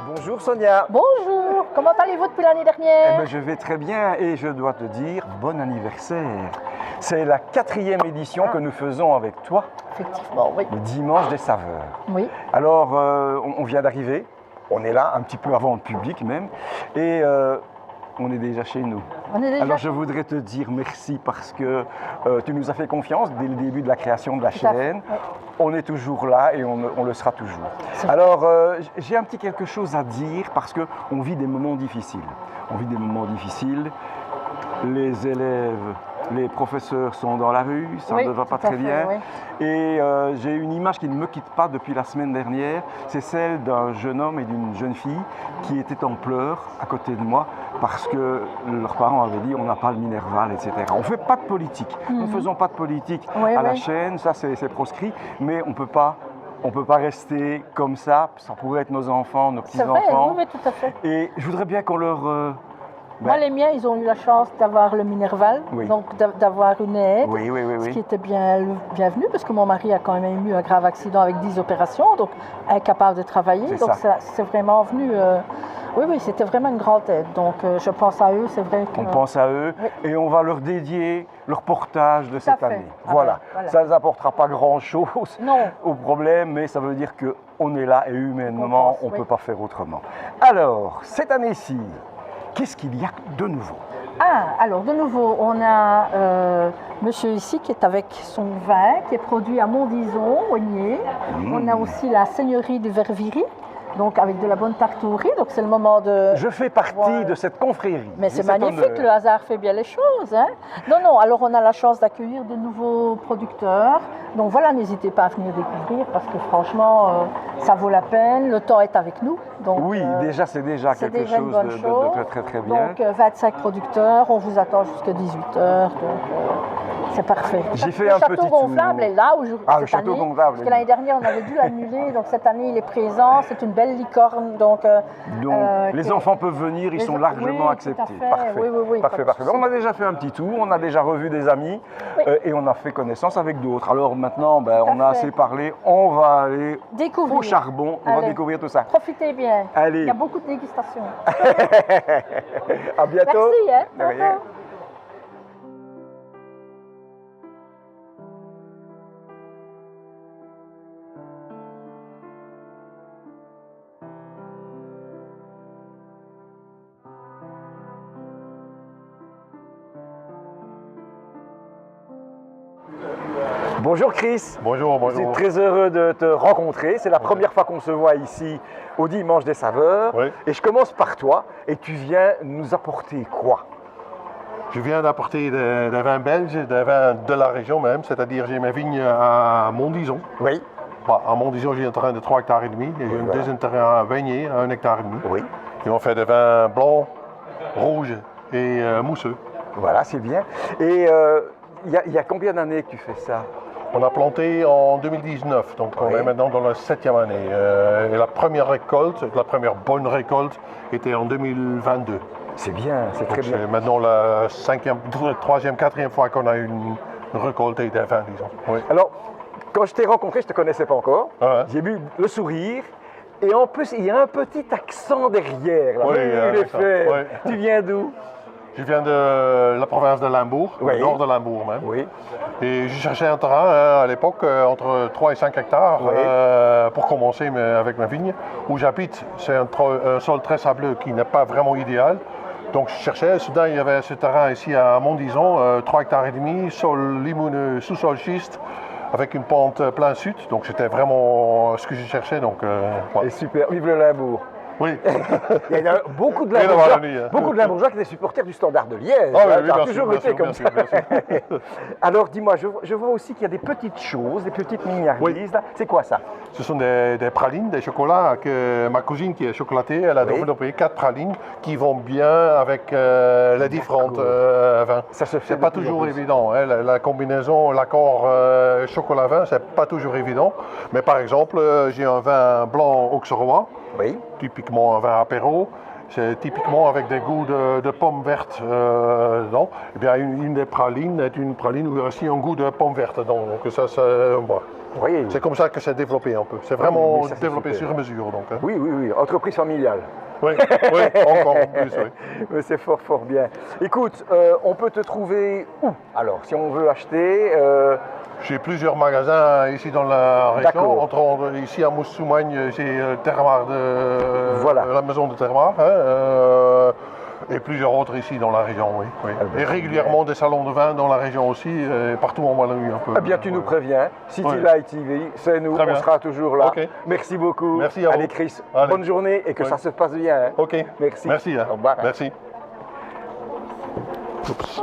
Bonjour Sonia. Bonjour, comment allez-vous depuis l'année dernière? Eh ben, je vais très bien et je dois te dire bon anniversaire. C'est la 4e édition que nous faisons avec toi, Effectivement, oui. le Dimanche des Saveurs. Oui, Alors, on vient d'arriver, on est là un petit peu avant le public même, et on est déjà chez nous. on est déjà... Alors je voudrais te dire merci parce que tu nous as fait confiance dès le début de la création de la à fait, chaîne. oui. On est toujours là et on le sera toujours. C'est Alors j'ai un petit quelque chose à dire parce qu'on vit des moments difficiles. On vit des moments difficiles. Les élèves, les professeurs sont dans la rue, ça Oui, ne va pas tout à très fait, bien. oui. Et j'ai une image qui ne me quitte pas depuis la semaine dernière, c'est celle d'un jeune homme et d'une jeune fille qui étaient en pleurs à côté de moi parce que leurs parents avaient dit on n'a pas le Minerval, etc. On ne fait pas de politique, nous ne faisons pas de politique Oui, à la oui. chaîne, ça c'est proscrit, mais on ne peut pas rester comme ça pourrait être nos enfants, nos C'est vrai, petits-enfants. oui, tout à fait. Et je voudrais bien qu'on leur... Moi, ben, les miens, ils ont eu la chance d'avoir le Minerval, Oui. donc d'avoir une aide, oui, oui, oui, ce oui. qui était bienvenu, parce que mon mari a quand même eu un grave accident avec 10 opérations, donc incapable de travailler. C'est Donc ça. c'est vraiment venu... oui, c'était vraiment une grande aide. Donc je pense à eux, c'est vrai que... On pense à eux Oui. et on va leur dédier le reportage de cette fait. année. Ah Voilà. ben, voilà. Ça n'apportera pas grand-chose Non. au problème, mais ça veut dire qu'on est là et humainement, pense, on ne oui. peut pas faire autrement. Alors, cette année-ci, qu'est-ce qu'il y a de nouveau? Alors de nouveau, on a monsieur ici qui est avec son vin, qui est produit à Montdison, Oigné. On a aussi la seigneurie du Verviry, donc avec de la bonne tarte au riz, donc c'est le moment de... Je fais partie Voilà. de cette confrérie. Mais J'ai c'est cet magnifique, honneur. le hasard fait bien les choses. Hein. Non, alors on a la chance d'accueillir de nouveaux producteurs. Donc voilà, n'hésitez pas à venir découvrir parce que franchement, ça vaut la peine. Le temps est avec nous. Donc, Oui, déjà, c'est déjà c'est quelque déjà une chose bonne de chose. très très bien. Donc 25 producteurs, on vous attend jusqu'à 18h. Donc c'est parfait. J'ai fait le un château petit gonflable tour. est là aujourd'hui. Ah, le château gonflable, Parce que oui. l'année dernière, on avait dû l'annuler. Donc cette année, il est présent. C'est une belle licorne. Donc Les enfants peuvent venir, ils les- sont largement oui, tout à acceptés. fait. Parfait. Oui, Parfait, pas de parfait. souci. On a déjà fait un petit tour, on a déjà revu des amis Oui. et on a fait connaissance avec d'autres. Alors maintenant, à on a fait. assez parlé, on va aller Découvrir. au charbon, on va Allez. découvrir tout ça. Profitez bien. Allez. Il y a beaucoup de dégustations. À bientôt. Merci. Hein. De rien. Bonjour Chris. Bonjour, Je suis bonjour. très heureux de te rencontrer. C'est la première fois qu'on se voit ici au Dimanche des Saveurs. Oui. Et je commence par toi. Et tu viens nous apporter quoi? Je viens d'apporter des vins belges, des vins de la région même, c'est-à-dire j'ai mes vignes à Montdison. Oui. À Montdison, j'ai un terrain de 3,5 hectares et j'ai un voilà. deuxième terrain à Veigné, à 1,5 hectare. Oui. Et on fait des vins blancs, rouges et mousseux. Voilà, c'est bien. Et il y a combien d'années que tu fais ça? On a planté en 2019, donc on Oui. est maintenant dans la 7e année. Et la première récolte, la première bonne récolte, était en 2022. C'est bien, c'est très Donc bien. c'est maintenant la 3e, 4e fois qu'on a une récolte des vins, disons. Oui. Alors, quand je t'ai rencontré, je ne te connaissais pas encore. Ouais. J'ai vu le sourire. Et en plus, il y a un petit accent derrière. Là. Oui, il y a un il est accent, fait. oui. Tu viens d'où? Je viens de la province de Limbourg, Oui. le nord de Limbourg même. Oui. Et je cherchais un terrain à l'époque entre 3 et 5 hectares Oui. pour commencer avec ma vigne. Où j'habite, c'est un sol très sableux qui n'est pas vraiment idéal. Donc je cherchais, soudain il y avait ce terrain ici à Montdison, 3,5 hectares, sol limoneux, sous-sol schiste, avec une pente plein sud. Donc c'était vraiment ce que je cherchais. Donc, voilà. Et super, vive le Limbourg. Oui. Il y a beaucoup de Et la Limbourgeois, Wallonie, hein. beaucoup de Limbourgeois qui étaient supporters du Standard de Liège. Ah oui, hein, oui, ça a bien toujours sûr, été bien comme sûr, bien ça. sûr, bien sûr. Alors dis-moi, je vois aussi qu'il y a des petites choses, des petites mignardises. Là. C'est quoi ça? Ce sont des pralines, des chocolats que ma cousine qui est chocolatée, elle a Oui. développé 4 pralines qui vont bien avec les différentes vins. Ça se fait C'est pas de plus en toujours plus. évident, hein. La combinaison, l'accord chocolat-vin, c'est pas toujours évident. Mais par exemple, j'ai un vin blanc auxerrois, Oui. typiquement un vin apéro. c'est typiquement avec des goûts de pommes vertes dedans. Et bien, une des pralines est une praline où il y a aussi un goût de pommes vertes dedans. Donc ça, bon, Oui, c'est comme ça que c'est développé un peu. C'est Oui, vraiment mais ça, c'est développé super. sur mesure. Donc, hein. oui, oui, oui, entreprise familiale. Oui, oui, encore en plus, oui. Mais c'est fort, fort bien. Écoute, on peut te trouver où? Alors, si on veut acheter, J'ai plusieurs magasins ici dans la D'accord. région. Ici à Moussoumagne, j'ai Terroir Voilà. la maison de Terroir. Et plusieurs autres ici dans la région, oui. Oui. ben, Et régulièrement des salons de vin dans la région aussi, et partout en Wallonie un peu. eh bien, tu nous préviens. City Ouais. Light TV, c'est nous, Très on bien. sera toujours là. Ok. Merci beaucoup. Merci à Allez, vous. Chris, Allez. bonne journée et que Ouais. ça se passe bien. Hein. Ok. Merci. Merci. Hein. Au revoir. Merci. Oups.